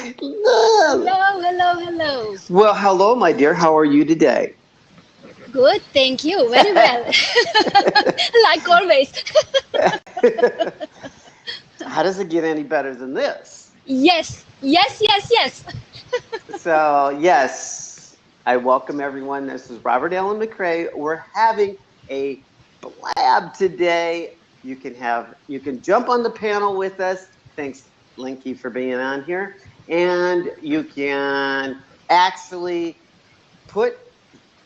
Hello, hello, hello. Well, hello, my dear. How are you today? Good, thank you. Very well. Like always. How does it get any better than this? Yes, yes, yes, yes. So, yes, I welcome everyone. This is Robert Allen McCrae. We're having a blab today. You can jump on the panel with us. Thanks, Linky, for being on here. And you can actually put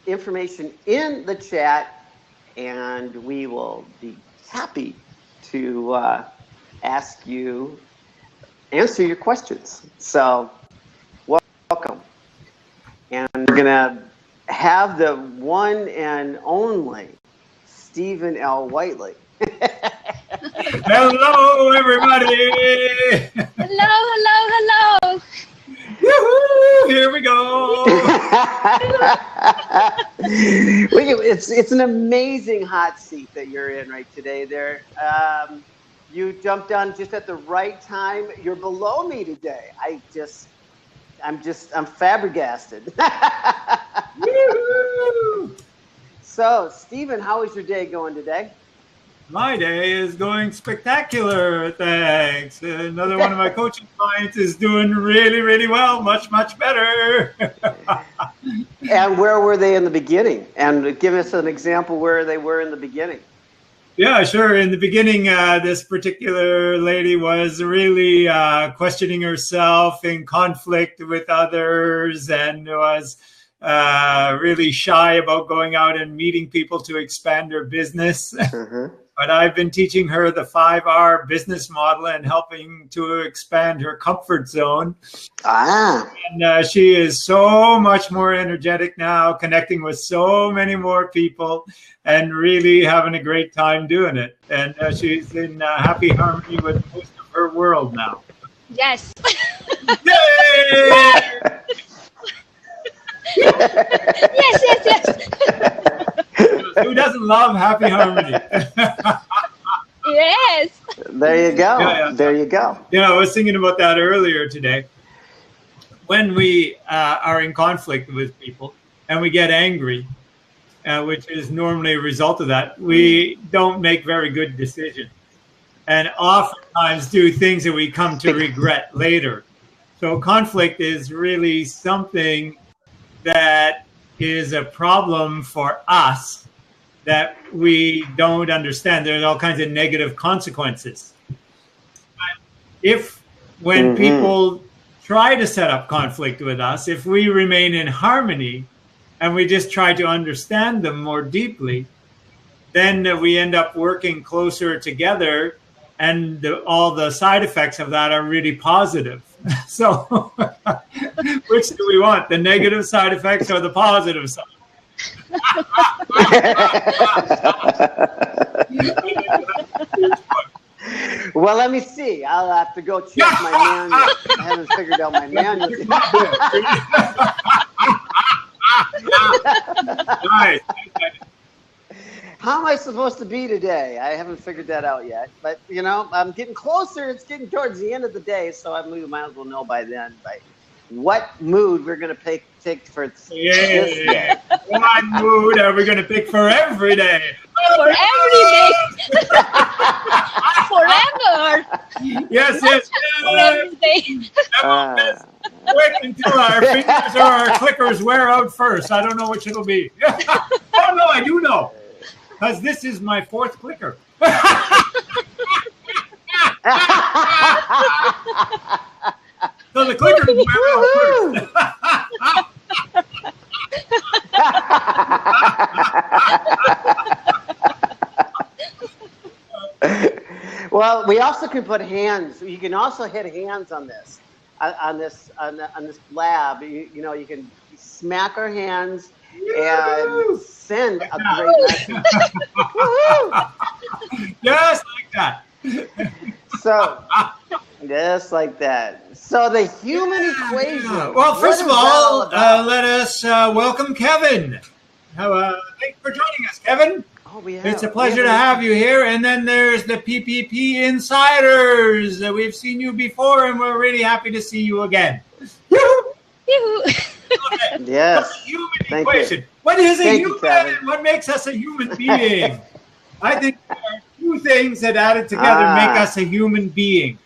information in the chat, and we will be happy to answer your questions. So, welcome. And we're going to have the one and only Stephen L. Whiteley. Hello, everybody. Hello, hello, hello. Yoo-hoo, here we go. It's an amazing hot seat that you're in right today there. You jumped on just at the right time. You're below me today. I'm flabbergasted. So, Stephen, how is your day going today? My day is going spectacular, thanks. Another one of my coaching clients is doing really, really well, much, much better. And where were they in the beginning? And give us an example where they were in the beginning. Yeah, sure. In the beginning, this particular lady was really questioning herself, in conflict with others, and was really shy about going out and meeting people to expand her business. Mm-hmm. But I've been teaching her the 5R business model and helping to expand her comfort zone. And she is so much more energetic now, connecting with so many more people and really having a great time doing it. And she's in happy harmony with most of her world now. Yes. Yay! Yes, yes, yes. Who doesn't love happy harmony? Yes. There you go. Yeah. There you go. You know, I was thinking about that earlier today. When we are in conflict with people and we get angry, which is normally a result of that, we don't make very good decisions and oftentimes do things that we come to regret later. So conflict is really something that is a problem for us that we don't understand. There's all kinds of negative consequences. When people try to set up conflict with us, if we remain in harmony and we just try to understand them more deeply, then we end up working closer together, and all the side effects of that are really positive. So which do we want, the negative side effects or the positive side? Well, let me see. I'll have to go check my manual. I haven't figured out my manual yet. Nice. How am I supposed to be today? I haven't figured that out yet. But, you know, I'm getting closer. It's getting towards the end of the day, so we might as well know by then what mood we're going to take for this day. What mood are we going to pick for every day? For every day. Forever. Yes. For every day. Quick until our fingers or our clickers wear out first. I don't know which it'll be. Oh, no, I do know. Because this is my fourth clicker. So the clicker will wear out first. Well, we also can put hands. You can also hit hands on this lab. You can smack our hands and send a great message. Just like that. So, just like that. So the human equation. Well, first of all, let us welcome Kevin. Thanks for joining us, Kevin. Oh, we have. It's a pleasure to have you here. And then there's the PPP Insiders. We've seen you before, and we're really happy to see you again. Yoo-hoo. Okay. Yes. So the human Thank equation. you. What is a Thank you, human? Kevin. What makes us a human being? I think there are two things that added together make us a human being.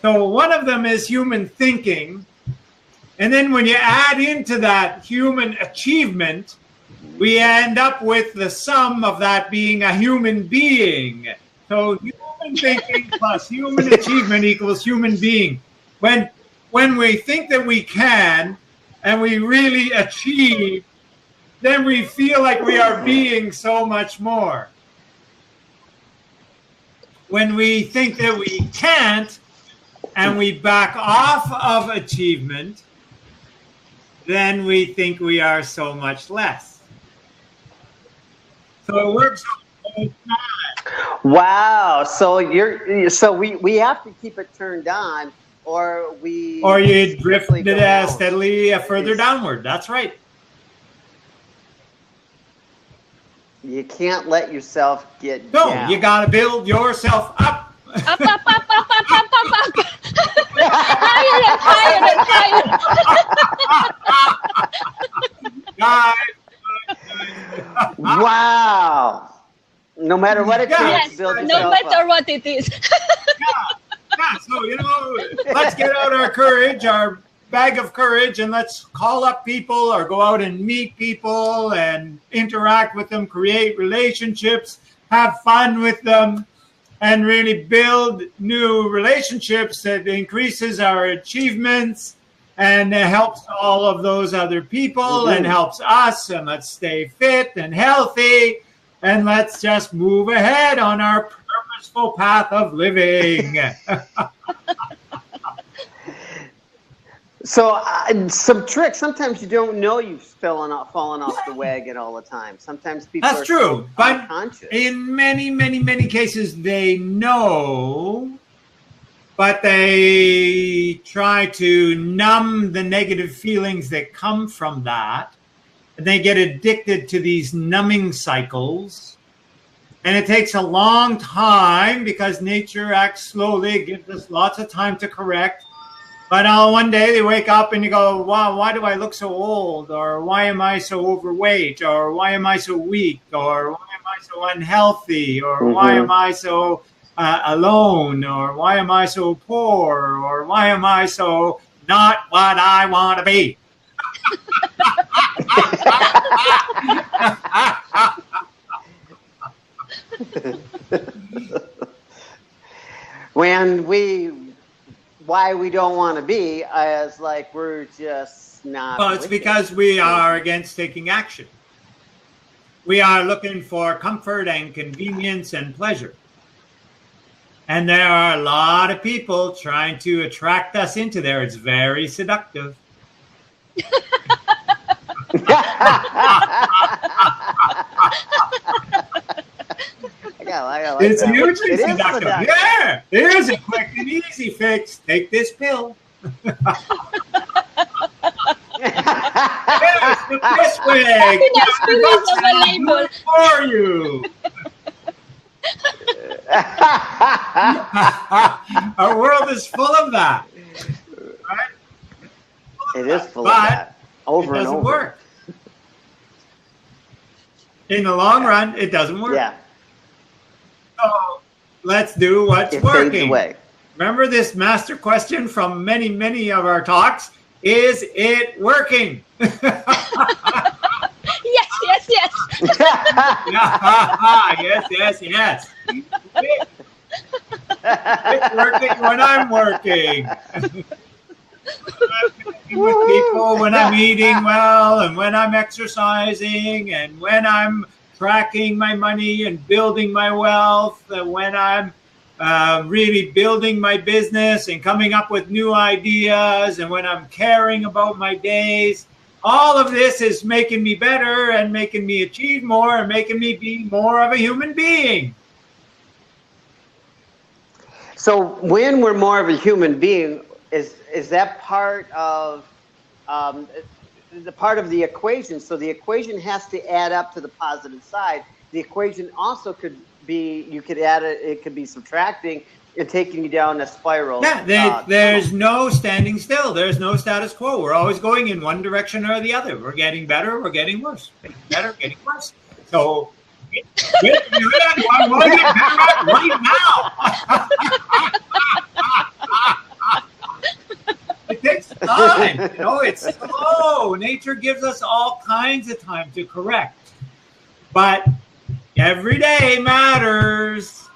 So one of them is human thinking. And then when you add into that human achievement, we end up with the sum of that being a human being. So human thinking plus human achievement equals human being. When we think that we can and we really achieve, then we feel like we are being so much more. When we think that we can't and we back off of achievement, then we think we are so much less. So it works on both sides. Wow. So we have to keep it turned on, or you drift it steadily further downward. That's right. You can't let yourself get No, down. you got to build yourself up. Up, up, up, up, up, up, up, up. Higher and higher. Guys. Wow. No matter what it takes, Yes, build yourself no matter up. what it is. Yeah, so, let's get out our courage, our bag of courage, and let's call up people or go out and meet people and interact with them, create relationships, have fun with them, and really build new relationships that increases our achievements and helps all of those other people and helps us. And let's stay fit and healthy, and let's just move ahead on our purposeful path of living. So some tricks. Sometimes you don't know you've fallen off the wagon all the time. Sometimes people That's are true, so but unconscious. in many, many, many cases, they know, but they try to numb the negative feelings that come from that. And they get addicted to these numbing cycles. And it takes a long time because nature acts slowly. It gives us lots of time to correct. But one day they wake up and you go, wow, why do I look so old? Or why am I so overweight? Or why am I so weak? Or why am I so unhealthy? Or why am I so alone? Or why am I so poor? Or why am I so not what I want to be? Why we don't want to be as like we're just not. Well, it's because we are against taking action. We are looking for comfort and convenience and pleasure. And there are a lot of people trying to attract us into there. It's very seductive. I like It's that. hugely It is seductive. seductive. Yeah, here's a quick and easy fix. Take this pill. Yes, the piss wig. Happiness feelings of a label. For you. Our world is full of that. Right? It is full But of that. Over it and doesn't over. work. In the long run, it doesn't work. Yeah. So let's do what's It fades working. away. Remember this master question from many, many of our talks. Is it working? Yes, yes, yes. Yes, yes. It's working when I'm working. When I'm connecting with people, when I'm eating well, and when I'm exercising, and when I'm tracking my money and building my wealth, and when I'm really building my business and coming up with new ideas, and when I'm caring about my days. All of this is making me better and making me achieve more and making me be more of a human being. So when we're more of a human being, is that part of the part of the equation? So the equation has to add up to the positive side. the equation also could be, you could add it could be subtracting and taking you down a spiral. Yeah, there's no standing still. There's no status quo. We're always going in one direction or the other. We're getting better. We're getting worse. Getting better, getting worse. So get one more get better at right now. It takes time. You know, it's slow. Nature gives us all kinds of time to correct. But every day matters.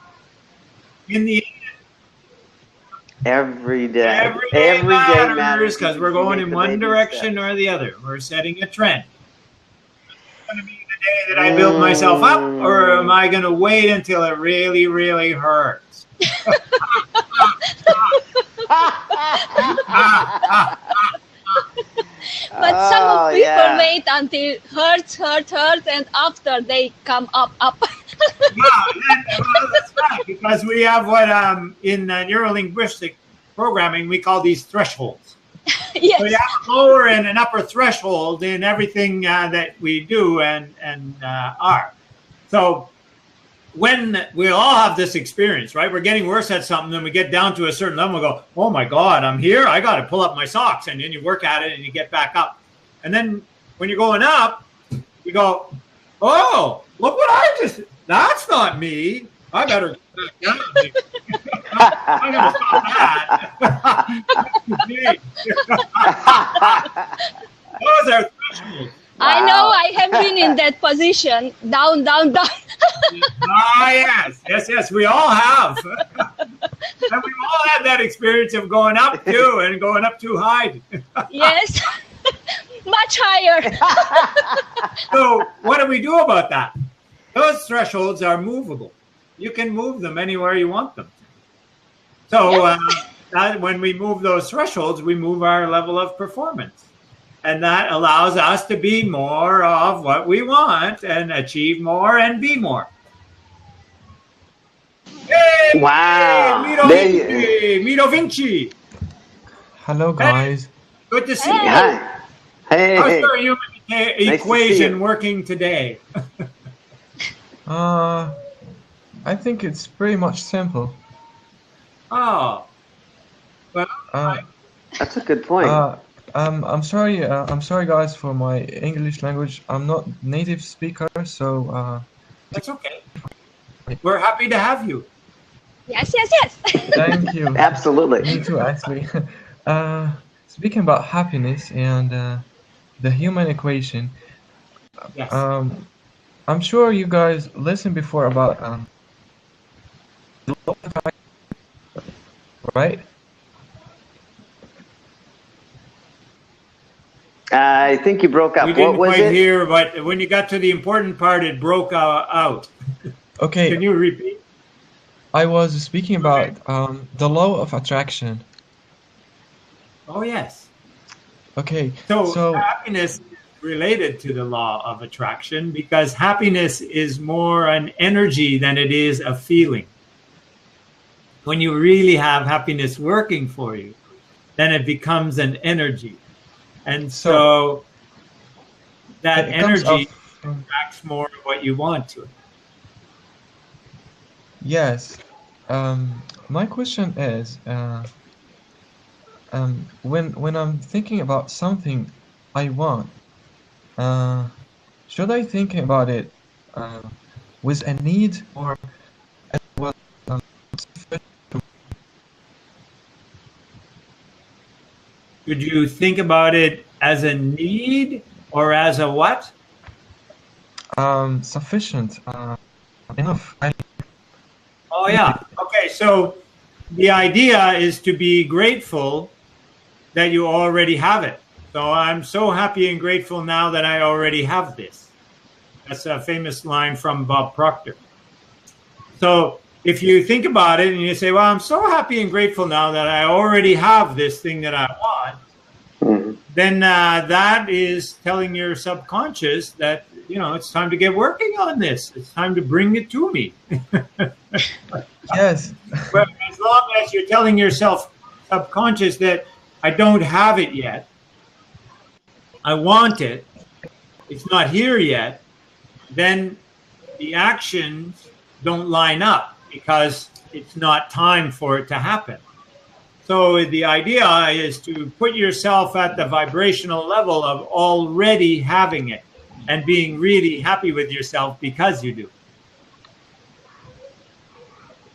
In the every day matters because we're going in one direction or the other. We're setting a trend. Is it going to be the day that I build myself up, or am I going to wait until it really, really hurts? But some people wait until hurts, and after they come up. That's right, because we have what in neuro-linguistic programming we call these thresholds. Yes. So you have a lower and an upper threshold in everything that we do and are. So when we all have this experience, right? We're getting worse at something, then we get down to a certain level and go, oh my God, I'm here. I got to pull up my socks. And then you work at it and you get back up. And then when you're going up, you go, oh, look what I just, that's not me. I better get back down. I'm going to stop that. Those are thresholds. I know I have been in that position, down. Yes, we all have. And we've all had that experience of going up too and going up too high. Yes, much higher. So what do we do about that? Those thresholds are movable. You can move them anywhere you want them. So when we move those thresholds, we move our level of performance. And that allows us to be more of what we want and achieve more and be more. Hey, wow. Mito Vinci. Hello, guys. Hey, good to see you. Hi. Hey. How's your human equation working today? I think it's pretty much simple. Oh. Well, that's a good point. I'm sorry, guys, for my English language. I'm not native speaker, so that's okay. We're happy to have you. Yes. Thank you. Absolutely. Me too, actually. Speaking about happiness and the human equation, yes. I'm sure you guys listened before about right? I think you broke up. We didn't what was quite it? hear, but when you got to the important part, it broke out. Okay. Can you repeat? I was speaking about the law of attraction. Oh, yes. Okay. So happiness is related to the law of attraction because happiness is more an energy than it is a feeling. When you really have happiness working for you, then it becomes an energy. And so that energy attracts more of what you want to it. Yes. My question is, when I'm thinking about something I want, should I think about it with a need or as well? Should you think about it as a need or as a what? Sufficient, enough. Oh, yeah. Okay, so the idea is to be grateful that you already have it. So I'm so happy and grateful now that I already have this. That's a famous line from Bob Proctor. So if you think about it and you say, well, I'm so happy and grateful now that I already have this thing that I want, then that is telling your subconscious that, it's time to get working on this. It's time to bring it to me. Yes. But as long as you're telling yourself subconscious that I don't have it yet, I want it, it's not here yet, then the actions don't line up because it's not time for it to happen. So the idea is to put yourself at the vibrational level of already having it and being really happy with yourself because you do.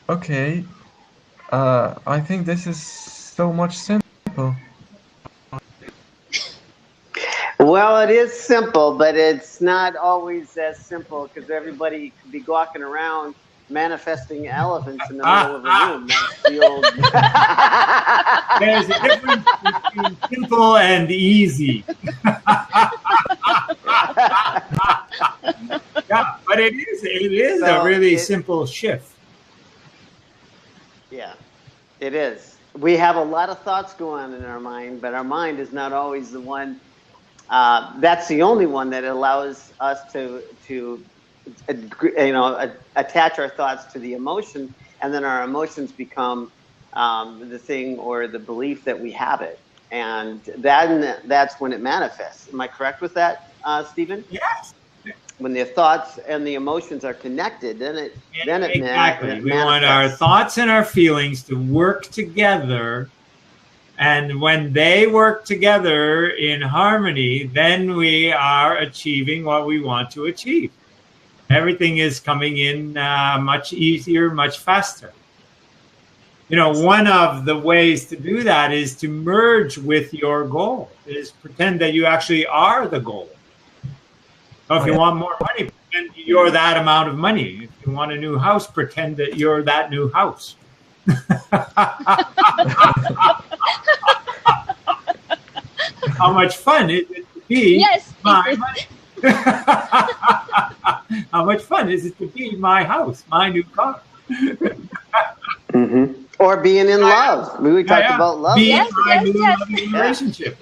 Okay. I think this is so much simple. Well, it is simple, but it's not always as simple because everybody could be walking around manifesting elephants in the middle of a room. That's the old. There's a difference between simple and easy. Yeah, but it is So a really simple shift. Yeah, it is. We have a lot of thoughts going on in our mind, but our mind is not always the one. That's the only one that allows us to attach our thoughts to the emotion, and then our emotions become the thing or the belief that we have it, and that's when it manifests. Am I correct with that, Stephen? Yes. When the thoughts and the emotions are connected, then it Exactly. We manifests. want our thoughts and our feelings to work together. And when they work together in harmony, then we are achieving what we want to achieve. Everything is coming in much easier, much faster. You know, one of the ways to do that is to merge with your goal, is pretend that you actually are the goal. So if you want more money, pretend you're that amount of money. If you want a new house, pretend that you're that new house. How much fun is it to be my money? How much fun is it to be my house, my new car? Mm-hmm. Or being in love. We talked about love. Being my new loving relationship.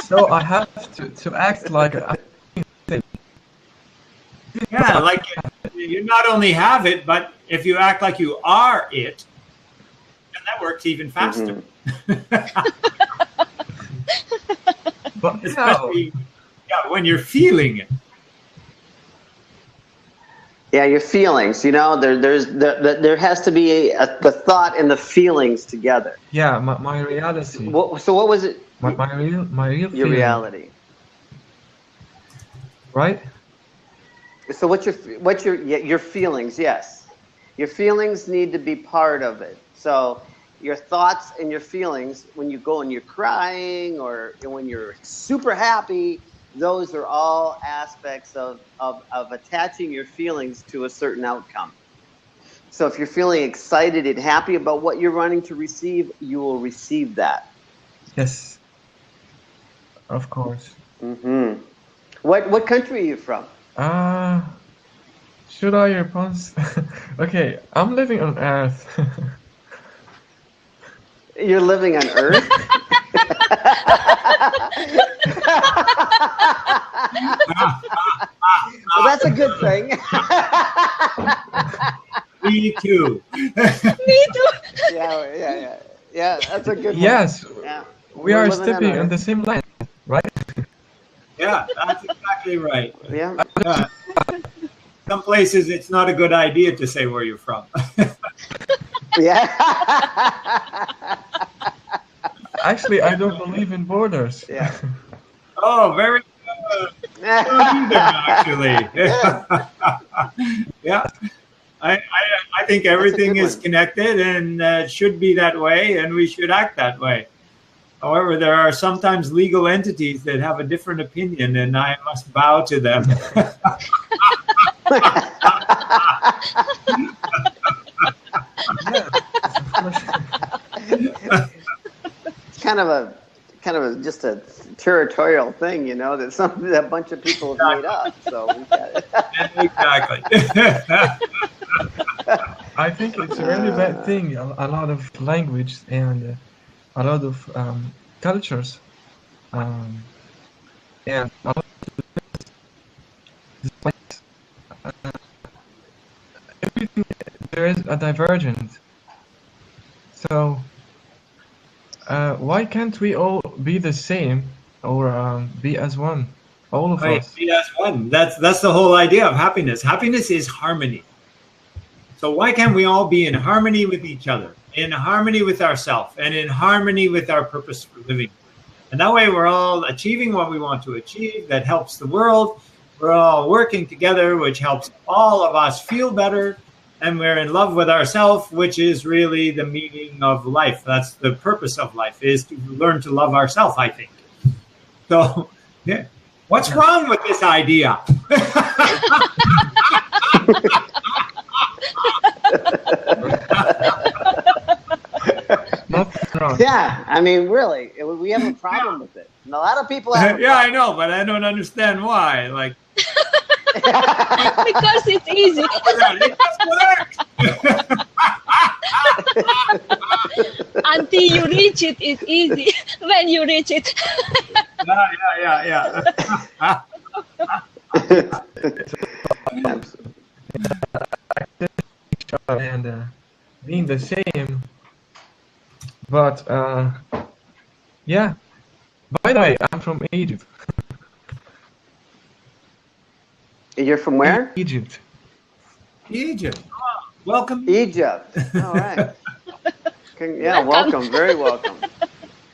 So I have to act like I think. Yeah, like you not only have it, but if you act like you are it, then that works even faster. But Especially when you're feeling it. Yeah, your feelings. You know, there has to be the thought and the feelings together. yeah, my reality. So what was it? My real Your feeling, reality. right? So what's your feelings? Yes, your feelings need to be part of it. So your thoughts and your feelings, when you go and you're crying or when you're super happy, those are all aspects of attaching your feelings to a certain outcome. So if you're feeling excited and happy about what you're running to receive, you will receive that. Yes, of course. Mm-hmm. What country are you from? Should I respond? Okay, I'm living on Earth. You're living on Earth? Well, that's a good thing. Me too. Me too. Yeah, that's a good Yes, one. Yeah. we We're are living on stepping on Earth. the same land, right? Yeah, that's exactly right. Yeah. Some places it's not a good idea to say where you're from. Yeah. Actually, I don't believe in borders. Yeah. Oh, very good. Either, actually. Yeah. I think everything is connected and should be that way, and we should act that way. However, there are sometimes legal entities that have a different opinion, and I must bow to them. It's kind of just a territorial thing, you know, that a bunch of people have made up. So we got it. Exactly. I think it's a really bad thing. A lot of language and a lot of cultures, and a lot of everything. There is a divergence. So why can't we all be the same or be as one? all of Right, us. be as one. That's the whole idea of happiness. Happiness is harmony. So why can't we all be in harmony with each other, in harmony with ourselves, and in harmony with our purpose for living? And that way we're all achieving what we want to achieve. That helps the world. We're all working together, which helps all of us feel better. And we're in love with ourselves, which is really the meaning of life. That's the purpose of life, is to learn to love ourselves, I think. So, yeah. What's wrong with this idea? Nothing wrong. Yeah, I mean, really, we have a problem with it. And a lot of people have. Yeah, I know, but I don't understand why. Like, Because it's easy. it just works. Until you reach it, it's easy. When you reach it. Yeah. And being the same, but yeah. By the way, I'm from Egypt. You're from where? Egypt. Egypt. Oh, welcome. Egypt. All right. Yeah, welcome. Very welcome.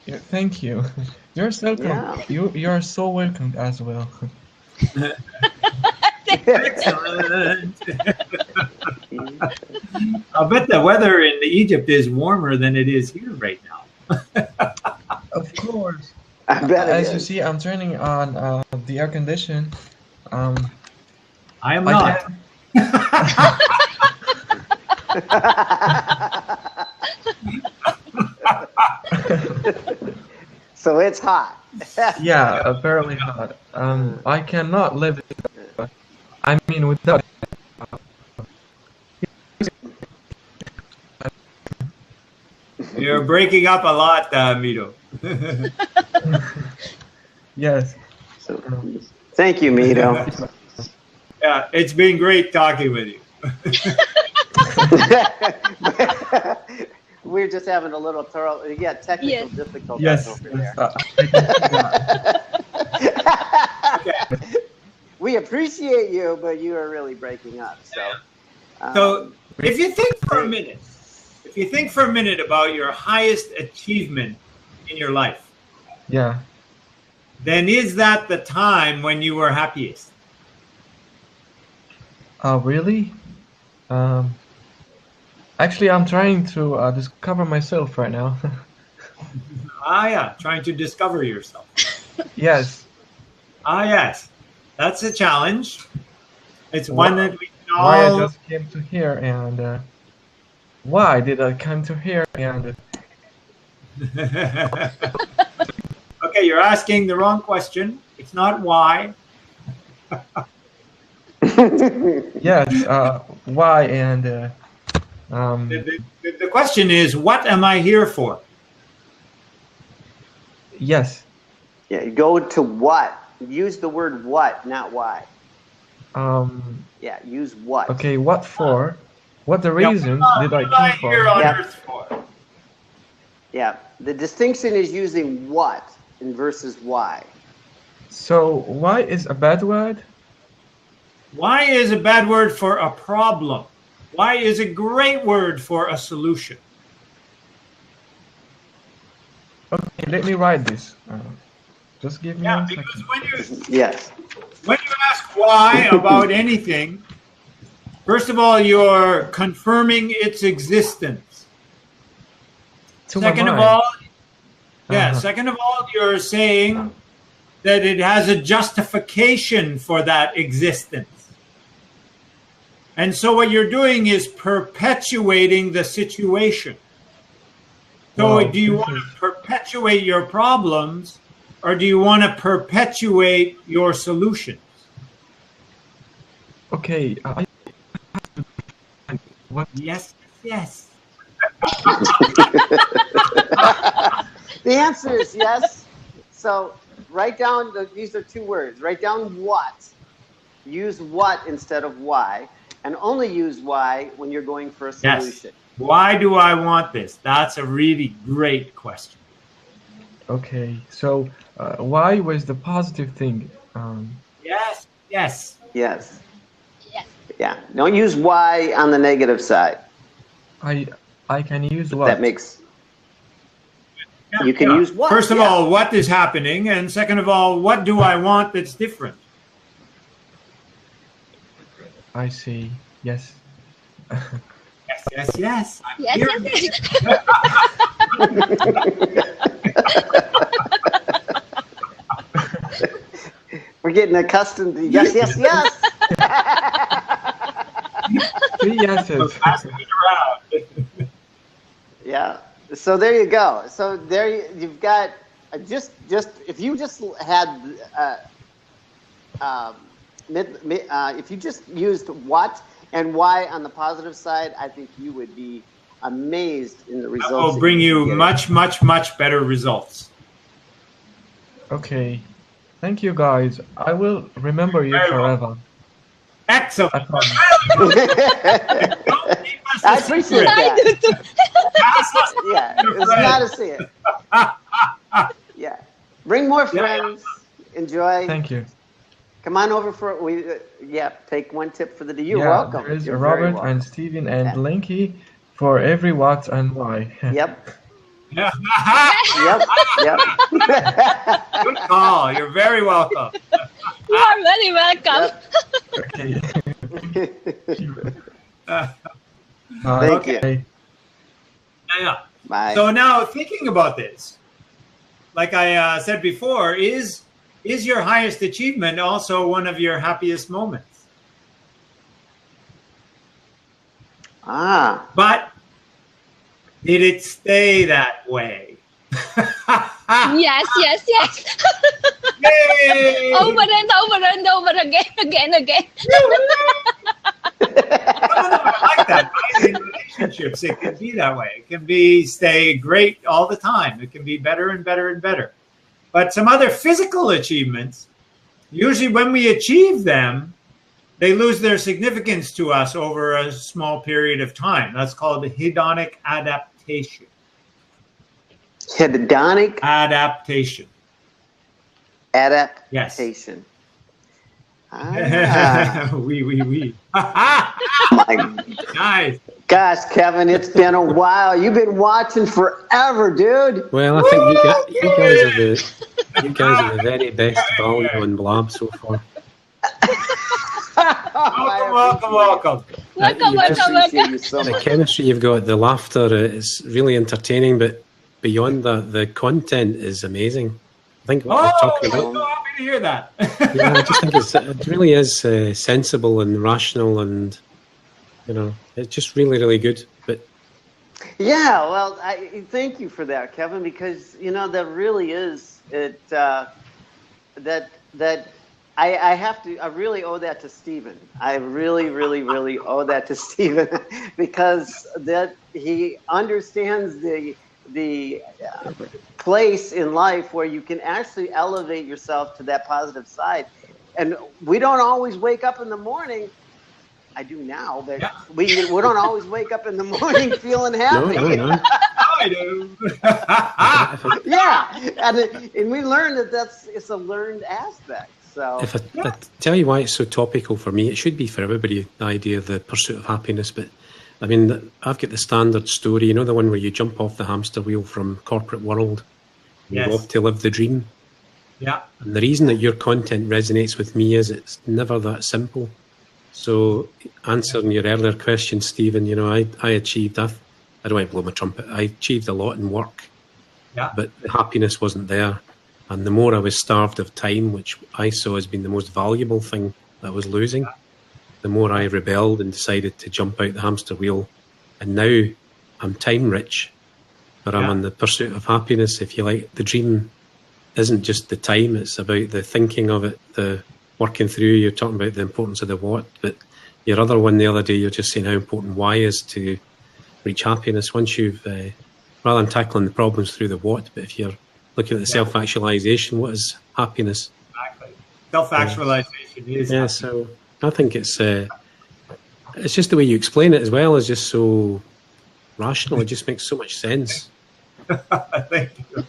Yeah, thank you. You're so welcome. Yeah. You are so welcome as well. Excellent. I bet the weather in Egypt is warmer than it is here right now. Of course. I bet it As is. you see, I'm turning on the air condition. I am I not. So it's hot. Yeah, very hot. I cannot live. I mean, without. You're breaking up a lot, Mito. Yes. So, thank you, Mito. Yeah, it's been great talking with you. We're just having a little thorough. Yeah, technical Yes. difficulties Yes. over there. Okay. We appreciate you, but you are really breaking up. So, So if you think for a minute about your highest achievement in your life, Yeah. then is that the time when you were happiest? Really? Actually, I'm trying to discover myself right now. Yeah, trying to discover yourself. Yes. Yes, that's a challenge. It's one that we can Why I all. just came to here and why did I come to here and Okay, you're asking the wrong question. It's not why. yes, why and The question is, what am I here for? yes. yeah, you go to what? Use the word what, not why. Yeah, use what. Okay, what for? What the Yeah, reason did I what am I come here for? on Yeah. earth for? Yeah, the distinction is using what and versus why. So why is a bad word? Why is a bad word for a problem? Why is a great word for a solution? Okay, let me write this. Just give me Yeah, 1 because second. Yes. when you ask why about anything, first of all, you're confirming its existence. To my Second of mind. all, yeah, Uh-huh. second of all, you're saying that it has a justification for that existence. And so what you're doing is perpetuating the situation. So Wow, do you this want to is- perpetuate your problems, or do you want to perpetuate your solutions? Okay, I what? Yes, yes. The answer is yes. So write down, these are two words. Write down what. Use what instead of why. And only use why when you're going for a Yes. solution. Why do I want this? That's a really great question. Okay, so why was the positive thing Yes. Yes. Yes. Yes. Yeah. Don't use why on the negative side. I can use what? That makes. You can use what? First of all, what is happening? And second of all, what do I want that's different? I see. Yes. Yes, yes, yes. I'm Yes, hearing yes, you. yes. We're getting accustomed to yes, yes, yes. 3 yeses. Passing it around. Yeah. So there you go. So there you've got just if you just had if you just used what and why on the positive side, I think you would be amazed in the results. That will bring you much, much, much better results. Okay. Thank you, guys. I will remember you Very well. forever. Excellent. I promise. Don't keep us I a appreciate secret. I do too. Pass us Yeah, your it's friend. not a sin. Yeah. Bring more friends. Enjoy. Thank you. Come on over for take one tip for the day. You're Yeah, welcome. there is You're very Robert welcome. and Steven and Yeah. Linky for every what and why. Yep. Yeah. Yep. Good call. You're very welcome. You are very welcome. Okay. Thank you. Okay. Yeah. Bye. So now thinking about this, like I said before, is your highest achievement also one of your happiest moments? But did it stay that way? Yes, yes, yes. Yay! Over and over and over again. I like that. Right? In relationships, it can be that way. It can stay great all the time. It can be better and better and better. But some other physical achievements, usually when we achieve them, they lose their significance to us over a small period of time. That's called hedonic adaptation. Hedonic Adaptation. adaptation. Ah. Oui. My Nice. gosh, Kevin, it's been a while. You've been watching forever, dude. Well, I think you guys are the very best value on Blab so far. Welcome. Welcome. I appreciate you so The much. chemistry you've got, the laughter, is really entertaining, but beyond that, the content is amazing. I think what we're Oh, talking I'm about. so happy to hear that. Yeah, I just think it really is sensible and rational, and it's just really, really good. But Yeah, well, I thank you for that, Kevin, because that really is it. I really owe that to Stephen. I really, really, really owe that to Stephen because that he understands the place in life where you can actually elevate yourself to that positive side. And we don't always wake up in the morning. I do now, but we don't always wake up in the morning feeling happy. no. I do. Yeah, and we learned it's a learned aspect. So If I tell you why it's so topical for me, it should be for everybody, the idea of the pursuit of happiness. But I mean, I've got the standard story, the one where you jump off the hamster wheel from corporate world, you Yes. go off to live the dream. Yeah. And the reason that your content resonates with me is it's never that simple. So answering your earlier question, Stephen, I achieved, I don't want to blow my trumpet, I achieved a lot in work, Yeah. but the happiness wasn't there. And the more I was starved of time, which I saw as being the most valuable thing that I was losing, the more I rebelled and decided to jump out the hamster wheel. And now I'm time rich, but I'm on the pursuit of happiness, if you like. The dream isn't just the time, it's about the thinking of it, the working through. You're talking about the importance of the what, but your other one the other day, you're just saying how important why is to reach happiness. Once you've, rather than tackling the problems through the what, but if you're looking at the self-actualization, what is happiness? Exactly. Self-actualization is. Yeah, so I think it's just the way you explain it as well is just so rational. It just makes so much sense. Thank you.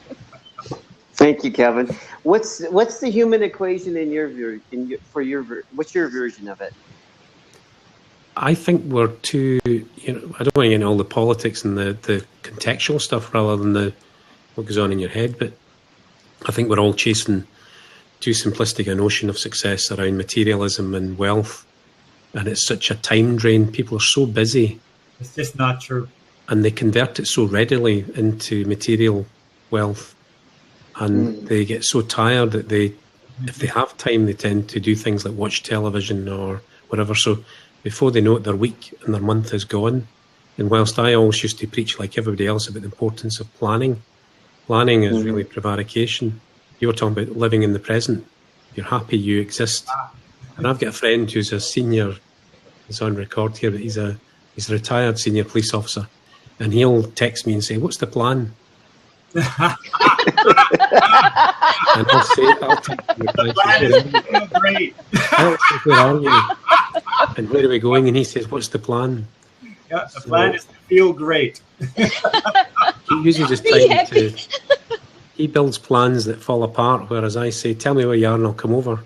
Thank you, Kevin. What's the human equation in your what's your version of it? I think we're too, I don't want to get into all the politics and the contextual stuff rather than what goes on in your head, but I think we're all chasing too simplistic a notion of success around materialism and wealth, and it's such a time drain. People are so busy. It's just not true. And they convert it so readily into material wealth, and they get so tired that if they have time, they tend to do things like watch television or whatever. So before they know it, their week and their month is gone. And whilst I always used to preach, like everybody else, about the importance of planning is really prevarication. You were talking about living in the present. You're happy, you exist. And I've got a friend who's a senior, he's on record here, but he's a retired senior police officer. And he'll text me and say, "What's the plan?" And I'll take the plan. Great. Where are you? And where are we going? And he says, "What's the plan?" Yeah, the plan is to feel great. He uses his time to. He builds plans that fall apart, whereas I say, "Tell me where you are, and I'll come over."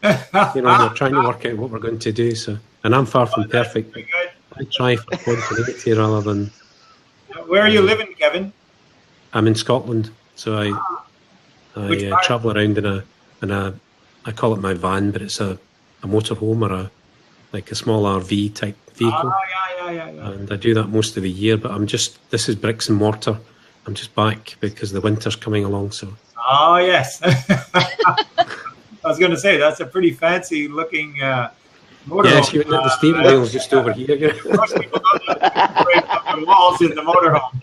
We're trying to work out what we're going to do. So, and I'm far from perfect. But I try for spontaneity rather than. Where are you living, Kevin? I'm in Scotland, so I travel around in a I call it my van, but it's a motorhome or a small RV type vehicle. Yeah. And I do that most of the year, but this is bricks and mortar. I'm just back because the winter's coming along. So. Oh yes. I was going to say that's a pretty fancy looking motorhome. Yes, you're the steering wheel's just over here. Yeah. Most people don't break the walls in the motorhome.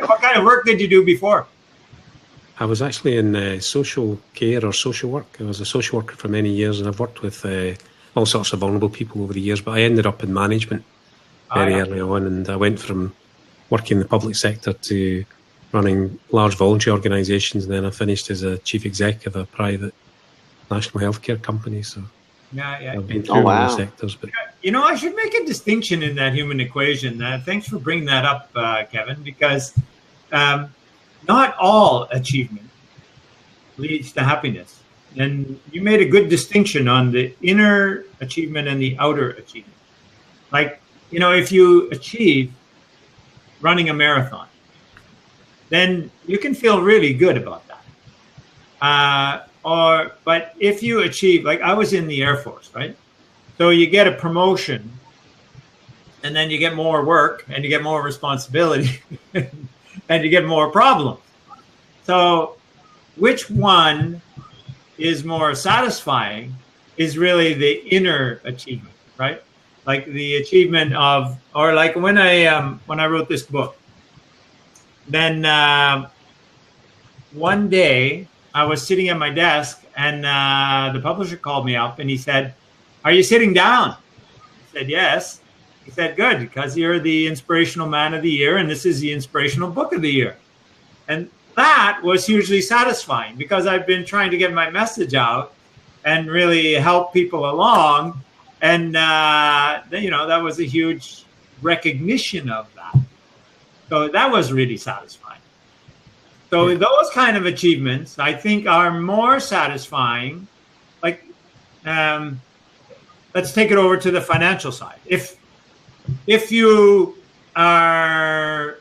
What kind of work did you do before? I was actually in social care or social work. I was a social worker for many years, and I've worked with all sorts of vulnerable people over the years, but I ended up in management very early on, and I went from working in the public sector to running large voluntary organisations, and then I finished as a chief executive of a private national healthcare company. So I've been through all the sectors. But I should make a distinction in that human equation. Thanks for bringing that up, Kevin, because not all achievement leads to happiness. And you made a good distinction on the inner achievement and the outer achievement. Like, if you achieve running a marathon, then you can feel really good about that. But if you achieve, like I was in the Air Force, right? So you get a promotion and then you get more work and you get more responsibility and you get more problems. So which one is more satisfying is really the inner achievement, right? Like the achievement of, or like when I wrote this book, then one day I was sitting at my desk and the publisher called me up and he said, "Are you sitting down?" I said, "Yes." He said, "Good, because you're the inspirational man of the year and this is the inspirational book of the year." And that was hugely satisfying because I've been trying to get my message out and really help people along. And, that was a huge recognition of that. So that was really satisfying. So those kind of achievements, I think, are more satisfying. Like, let's take it over to the financial side. If you are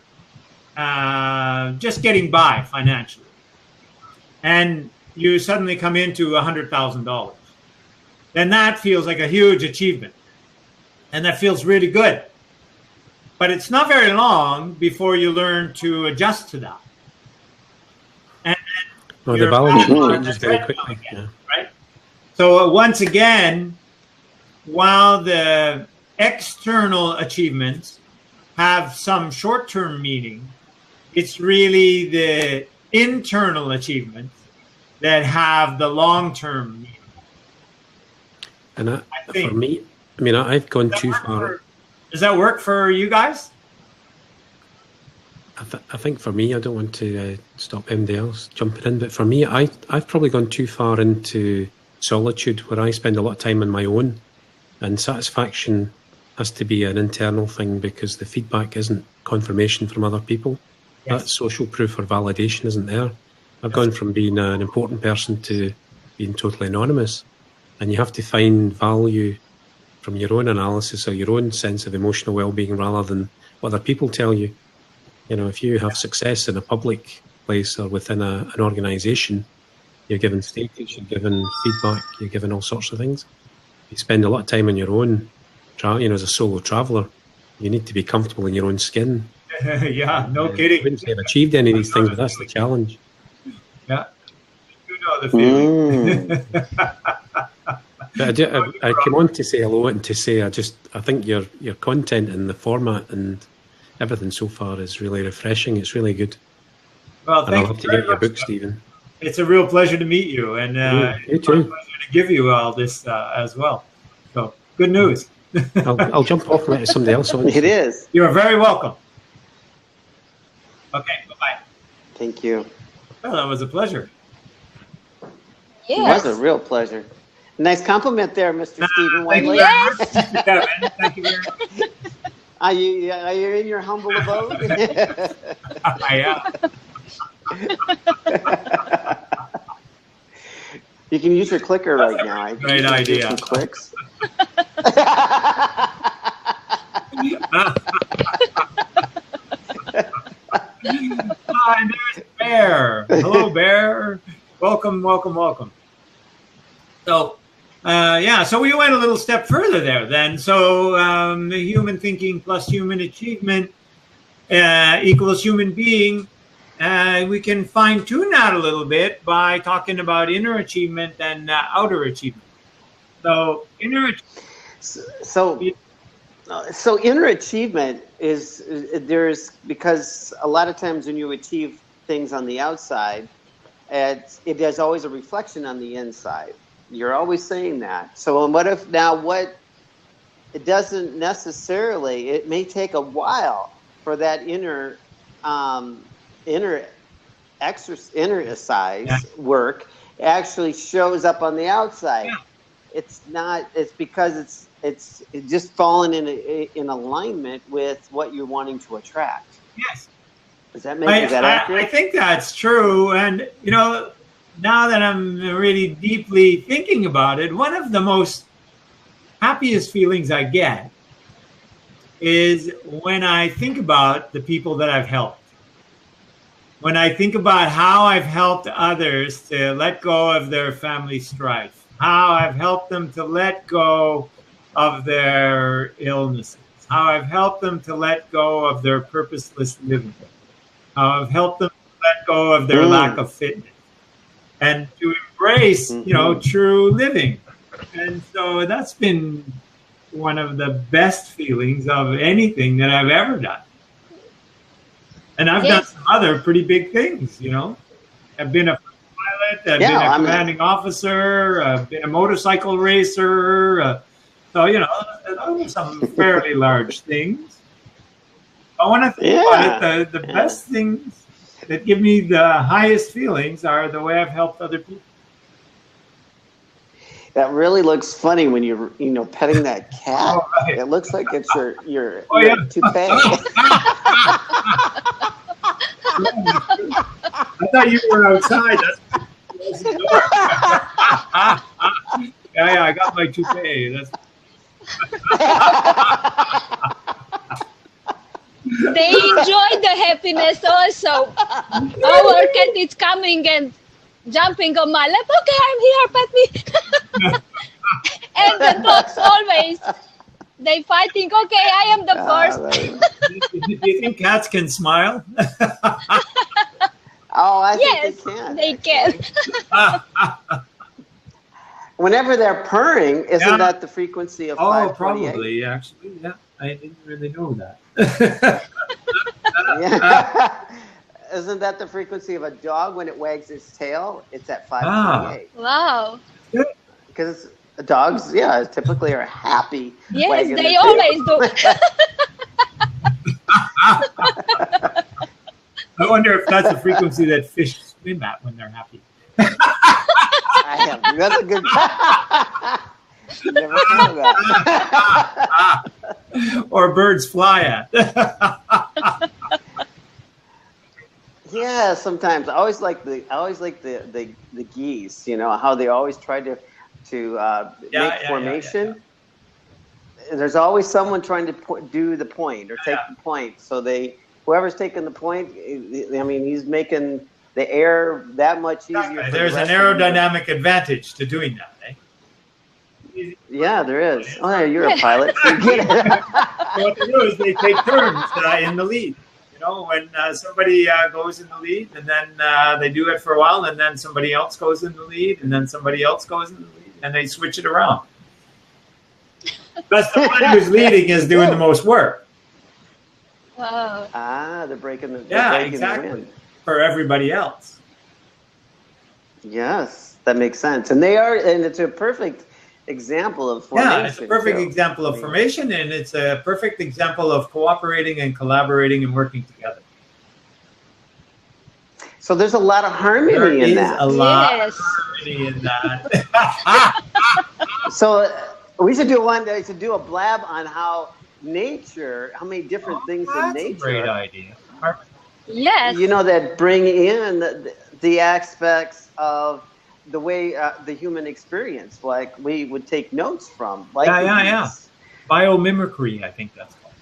just getting by financially, and you suddenly come into $100,000, then that feels like a huge achievement, and that feels really good. But it's not very long before you learn to adjust to that. And the balance sheet changes very quickly, again, right? So once again, while the external achievements have some short-term meaning, it's really the internal achievements that have the long-term meaning. And for me, I've gone too far. Does that work for you guys? I think for me, I don't want to stop anybody else jumping in, but for me, I've probably gone too far into solitude, where I spend a lot of time on my own, and satisfaction has to be an internal thing because the feedback isn't confirmation from other people. That social proof or validation isn't there. I've gone from being an important person to being totally anonymous, and you have to find value from your own analysis or your own sense of emotional well-being rather than what other people tell you. You know, if you have success in a public place or within an organisation, you're given status, you're given feedback, you're given all sorts of things. You spend a lot of time on your own, as a solo traveller, you need to be comfortable in your own skin. Yeah, no kidding. I wouldn't say I've achieved any of these things, but that's the challenge. Yeah, you know the feeling. But I came on to say hello and to say I think your content and the format and everything so far is really refreshing. It's really good. Well, and I'll have to get your book, Stephen. It's a real pleasure to meet you, and you too. It's a pleasure to give you all this as well. So good news. I'll jump off and let somebody else on. It is. You're very welcome. Okay, bye-bye. Thank you. Well, that was a pleasure. Yes. It was a real pleasure. Nice compliment there, Mr. Stephen Whiteley. Yes. Thank you very much. Are you in your humble abode? I am. You can use your clicker right now. Great idea. Some clicks. Hi, there's Bear. Hello, Bear. Welcome, welcome, welcome. So, so we went a little step further there then. So, human thinking plus human achievement equals human being. We can fine tune that a little bit by talking about inner achievement and outer achievement. So, So inner achievement is because a lot of times when you achieve things on the outside, it is always a reflection on the inside. You're always saying that. So what if it doesn't necessarily, it may take a while for that inner exercise work actually shows up on the outside. Yeah. It's because it's just fallen in alignment with what you're wanting to attract. yes. Is that accurate? I think that's true. And, now that I'm really deeply thinking about it, one of the most happiest feelings I get is when I think about the people that I've helped. When I think about how I've helped others to let go of their family strife, how I've helped them to let go of their illnesses, how I've helped them to let go of their purposeless living, how I've helped them to let go of their lack of fitness, and to embrace, true living. And so that's been one of the best feelings of anything that I've ever done. And I've done some other pretty big things, I've been a pilot, I've been a commanding officer, I've been a motorcycle racer, so, those are some fairly large things. But when I think about it, the best things that give me the highest feelings are the way I've helped other people. That really looks funny when you're, petting that cat. Oh, right. It looks like it's your toupee. I thought you were outside. That's the door. Yeah, I got my toupee. They enjoy the happiness also. Our cat is coming and jumping on my lap. Okay, I'm here, pet me. And the dogs always, they fighting. Okay, I am the first. Do you think cats can smile? Oh, I Yes, think they can. Whenever they're purring, isn't that the frequency of 528? Probably, actually. Yeah, I didn't really know that. Isn't that the frequency of a dog when it wags its tail? It's at 528. Wow. Because dogs, typically are happy. Yes, wagging they their always tail. do. I wonder if that's the frequency that fish swim at when they're happy. That's a good. Never thought of that. Or birds fly at. Yeah, sometimes I always like the geese. You know how they always try to make formation. There's always someone trying to do the point or take the point. So whoever's taking the point, I mean, he's making the air that much easier. For There's the an rest of them. aerodynamic advantage to doing that, eh? Yeah, there is. Oh, yeah, you're a pilot. So you get it. What they do is they take turns in the lead. You know, when somebody goes in the lead, and then they do it for a while, and then somebody else goes in the lead, and then somebody else goes in the lead, and they switch it around. But the one who's leading is doing the most work. Wow. They're breaking the exactly. wind. For everybody else. Yes, that makes sense. And it's a perfect example of formation. Yeah, it's a perfect too. example of formation, and it's a perfect example of cooperating and collaborating and working together. So there's a lot of harmony in that. A lot Yes. of harmony in that. So we should do a blab on how many different things in That's nature. a great idea. Yes. You know, that bring in the aspects of the way the human experience, like we would take notes from. Like Yeah. Biomimicry, I think that's called.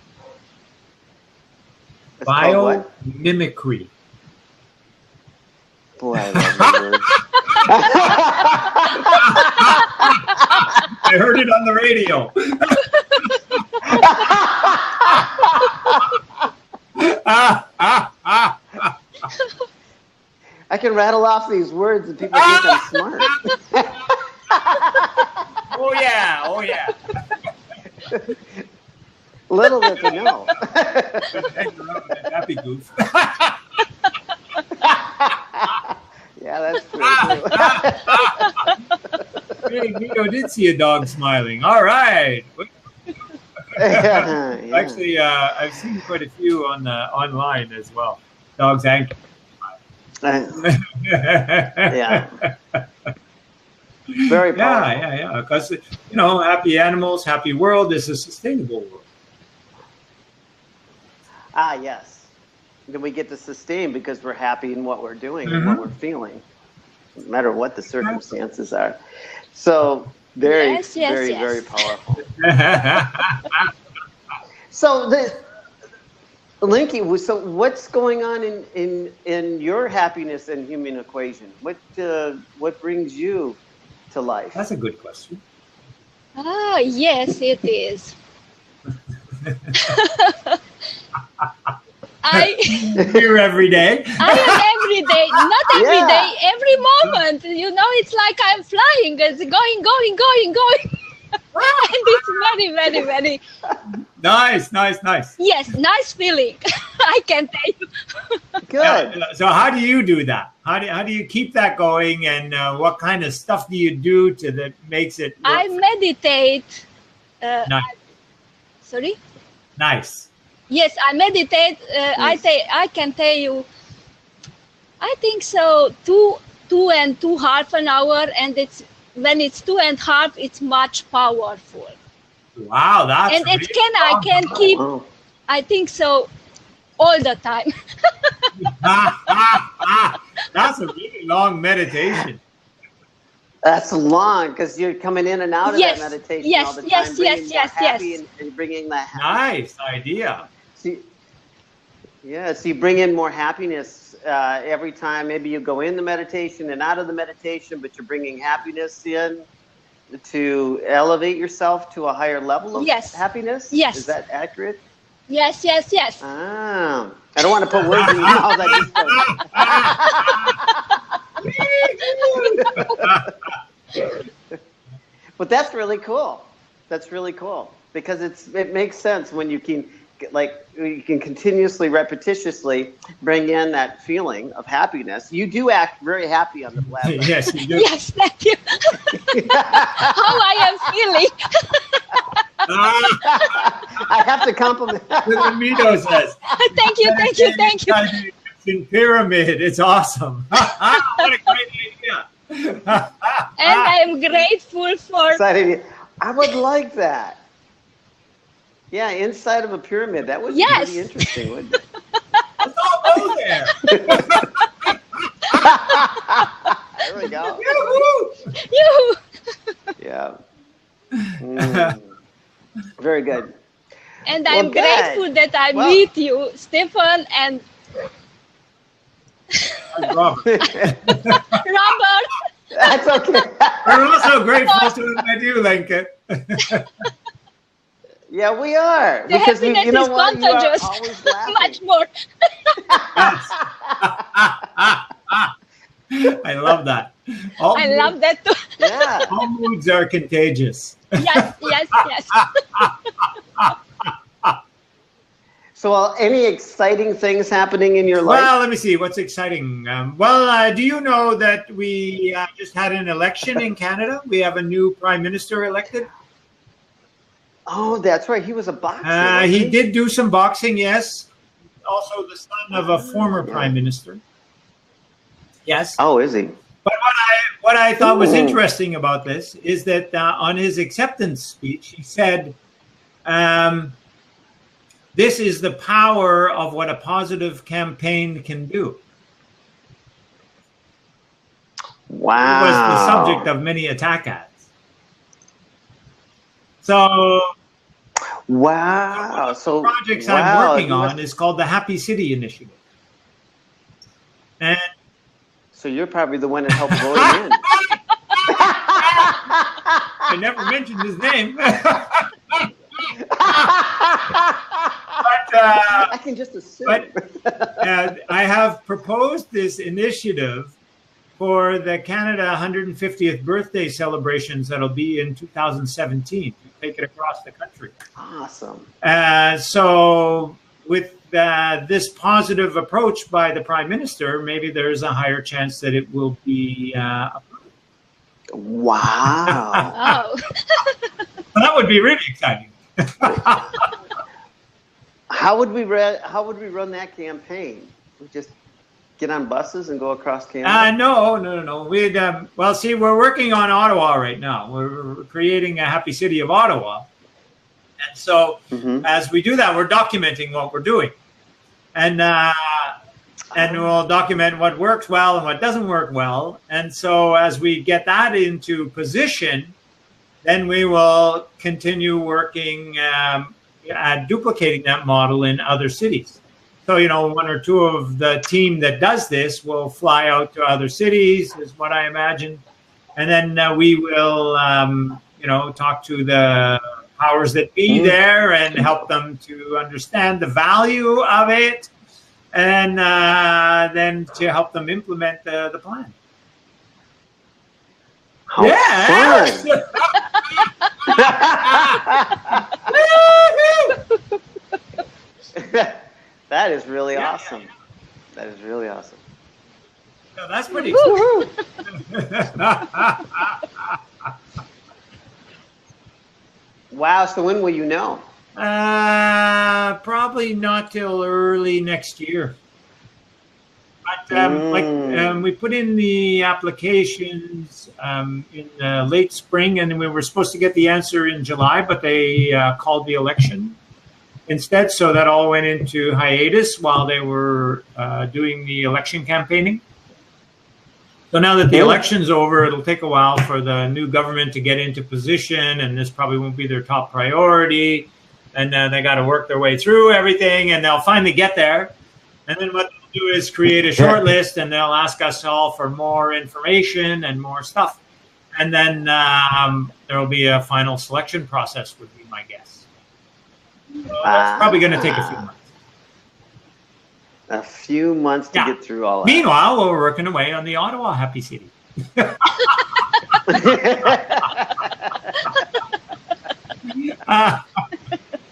It's called what? Biomimicry. Boy, I love the words. I heard it on the radio. I can rattle off these words and people think I'm smart. Oh yeah. Little did they know. Happy goof. Yeah, that's true. Hey, Guido did see a dog smiling. All right. Yeah. Actually, I've seen quite a few online as well. Dogs and cats. Yeah. Very powerful. Yeah. Because happy animals, happy world is a sustainable world. Yes. Then we get to sustain because we're happy in what we're doing and what we're feeling, no matter what the circumstances are. So very powerful. So Linky, so what's going on in your happiness and human equation? What brings you to life? That's a good question. Yes, it is. Here every day. I am every day, not every Yeah. day, every moment. You know, it's like I'm flying. It's going. And it's very. Nice. Yes, nice feeling. I can tell you. Good. So how do you do that? How do you keep that going? And what kind of stuff do you do that makes it? I meditate. Nice. Sorry? Nice. Yes, I meditate. I can tell you. I think so. 2.5 an hour, and when it's 2.5, it's much powerful. Wow, that's And really I can keep. Oh. I think so, all the time. That's a really long meditation. That's long because you're coming in and out of Yes, that meditation yes, all the time. yes, bringing yes, more happy yes. And bringing that. Nice idea. So you bring in more happiness every time. Maybe you go in the meditation and out of the meditation, but you're bringing happiness in to elevate yourself to a higher level of happiness. Yes. Is that accurate? Yes. Ah, I don't want to put words in your mouth. But that's really cool. That's really cool because it makes sense when you can continuously, repetitiously bring in that feeling of happiness. You do act very happy on the blab. Yes, you do. Yes, thank you. How I am feeling. I have to compliment. Mito says. Thank you. It's in pyramid. It's awesome. What a great idea. And I'm grateful for. Excited. I would like that. Yeah, inside of a pyramid. That would be Yes. really interesting, wouldn't it? Let's all go there. there. There we go. Yoo-hoo! You. Yeah. Mm. Very good. And I'm Okay. grateful that I Well- meet you, Stephen and Robert. Robert. That's okay. We're also grateful to have met you, Lincoln. Yeah, we are. The Because happiness you know is what? You are contagious. always laughing. Much more. I love that. All I moods- love that too. Yeah. All moods are contagious. Yes, yes, yes. So, any exciting things happening in your life? Well, let me see what's exciting. Do you know that we just had an election in Canada? We have a new prime minister elected. Oh, that's right. He was a boxer. wasn't He did do some boxing, yes. Also, the son of a former prime minister. Yes. Oh, is he? But what I thought was Ooh. interesting about this is that on his acceptance speech, he said, "This is the power of what a positive campaign can do." Wow. It was the subject of many attack ads. So Wow. So the projects I'm wow, working you on must- is called the Happy City Initiative. And So you're probably the one that helped vote him in. I never mentioned his name. I can just assume. I have proposed this initiative for the Canada 150th birthday celebrations that'll be in 2017 to take it across the country. Awesome. So with this positive approach by the Prime Minister, maybe there's a higher chance that it will be approved. Wow. Oh. That would be really exciting. How would we run that campaign? We just get on buses and go across Canada? No. We'd see, we're working on Ottawa right now. We're creating a Happy City of Ottawa, and so as we do that, we're documenting what we're doing, and we'll document what works well and what doesn't work well. And so as we get that into position, then we will continue working at duplicating that model in other cities. So, one or two of the team that does this will fly out to other cities, is what I imagine. And then we will, talk to the powers that be there and help them to understand the value of it, and then to help them implement the plan. How fun. That is really awesome. Yeah. That is really awesome. So that's pretty exciting. Wow. So when will you know? Probably not till early next year. But we put in the applications in late spring, and we were supposed to get the answer in July, but they called the election instead. So that all went into hiatus while they were doing the election campaigning. So now that the election's over, it'll take a while for the new government to get into position, and this probably won't be their top priority. And they got to work their way through everything, and they'll finally get there. And then what they'll do is create a short list, and they'll ask us all for more information and more stuff. And then there will be a final selection process, would be my guess. So that's probably going to take a few months. A few months to get through all that. Meanwhile, we're working away on the Ottawa Happy City.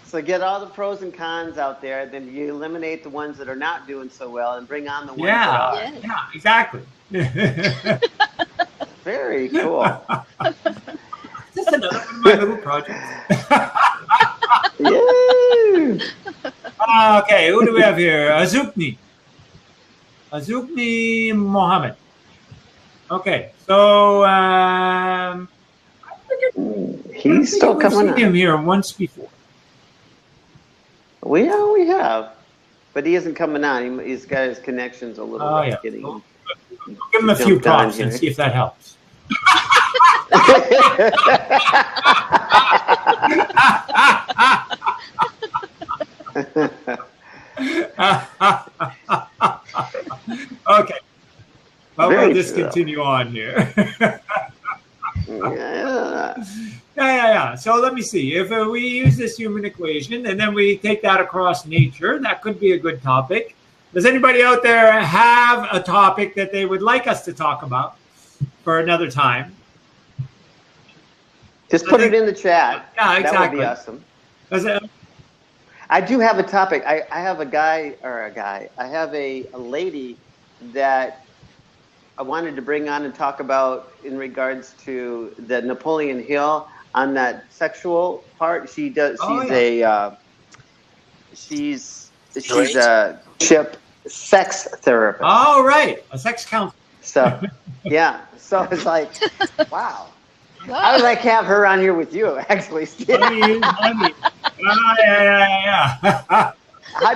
So get all the pros and cons out there, then you eliminate the ones that are not doing so well and bring on the ones that are. Yeah, exactly. Very cool. Just another one of my little projects. Yay! Okay, who do we have here? Azukni Mohammed. Okay, so He's still coming We've seen on. him here once before. We have. but he isn't coming on. He's got his connections a little Oh, yeah. getting. We'll give him a few jumped on props and here. see if that helps. Okay. Well, Very we'll just true. continue on here. Yeah. Yeah. So let me see. If we use this human equation and then we take that across nature, that could be a good topic. Does anybody out there have a topic that they would like us to talk about for another time? Just put it in the chat. Yeah, That would exactly. be awesome. Does it- I do have a topic. I have I have a lady that I wanted to bring on and talk about in regards to the Napoleon Hill on that sexual part. She does. She's she's a sex therapist. Oh, right. A sex counselor. So yeah. So it's like, wow. I Wow. would like to have her on here with you, actually. Steve. Money is money. Yeah.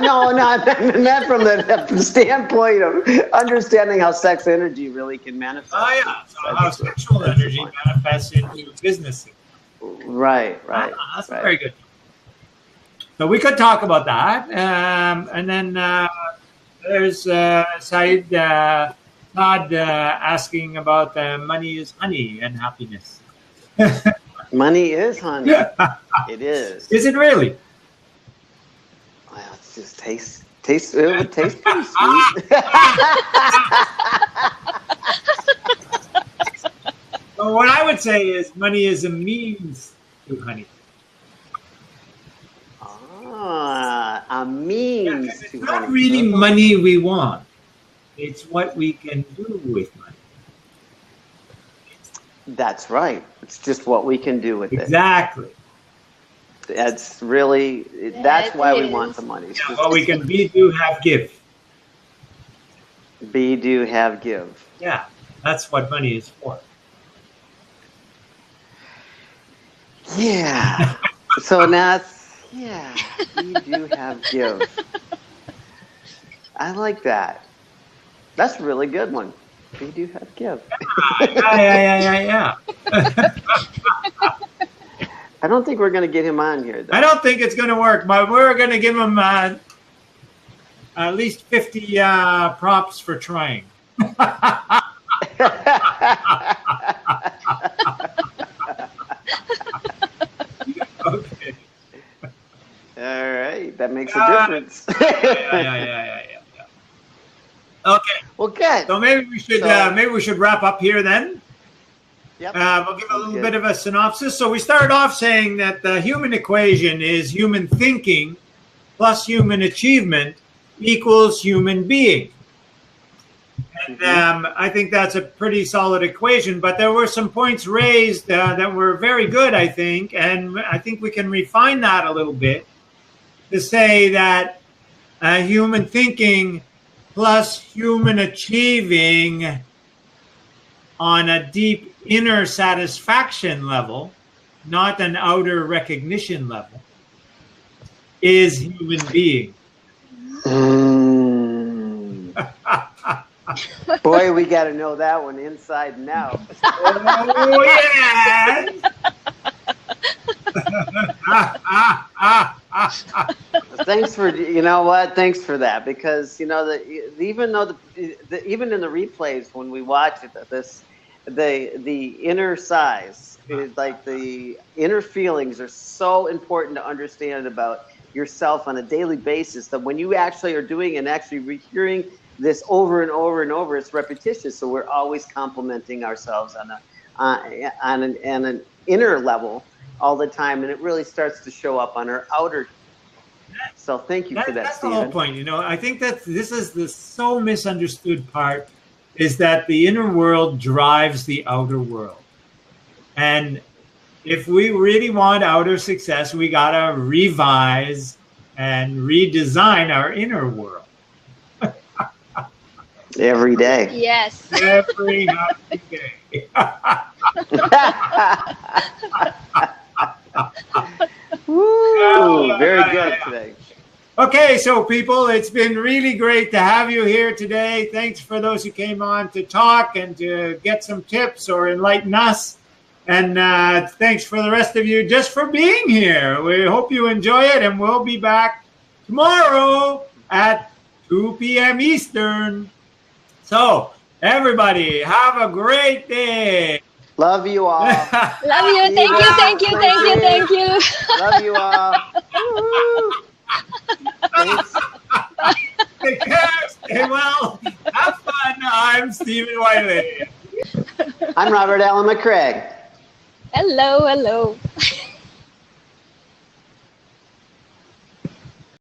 No, not from the standpoint of understanding how sex energy really can manifest. Oh, yeah. So how sexual energy manifests into business. Right. That's very good. So we could talk about that. And then there's Said Todd asking about money is honey and happiness. Money is honey. It is. Is it really? Well, it's just it would taste pretty sweet. Well, what I would say is money is a means to honey. A means It's to not honey. really money we want. It's what we can do with money. That's right. It's just what we can do with it. Exactly. That's really, that's why we want the money. It's just What we can be, do, have, give. be, do, have, give. Yeah, that's what money is for. Yeah. So now, yeah, be, do, have, give. I like that. That's a really good one. Be, do, have, give. Yeah. I don't think we're going to get him on here, though. I don't think it's going to work, but we're going to give him at least 50 props for trying. Okay. All right. That makes a difference. Yeah. Okay. Well, good. So maybe we should wrap up here then. Yep. We'll give a little bit of a synopsis. So we started off saying that the human equation is human thinking plus human achievement equals human being. And I think that's a pretty solid equation, but there were some points raised that were very good, I think, and I think we can refine that a little bit to say that human thinking plus human achieving on a deep inner satisfaction level, not an outer recognition level, is human being. Boy, we got to know that one inside and out. Oh, yes! Thanks for, you know what? Thanks for that, because you know even though even in the replays when we watch it, the inner size, like the inner feelings, are so important to understand about yourself on a daily basis. That when you actually are doing and actually rehearing this over and over and over, it's repetitious. So we're always complimenting ourselves on an inner level all the time, and it really starts to show up on our outer. So thank you for that, that's Stephen. the whole point. You know, I think that this is the so misunderstood part, is that the inner world drives the outer world. And if we really want outer success, we got to revise and redesign our inner world. Every day. Yes. Every happy day. Woo, very good today. Okay, so people, it's been really great to have you here today. Thanks for those who came on to talk and to get some tips or enlighten us. And thanks for the rest of you just for being here. We hope you enjoy it, and we'll be back tomorrow at 2 p.m. Eastern. So, everybody, have a great day. Love you all. Love you. Thank you. Thank you. Thank you. Thank you. Love you all. Woo. Thanks. Take care. Stay well. Have fun. I'm Stephen Wiley. I'm Robert Allen McCraig. Hello. Hello.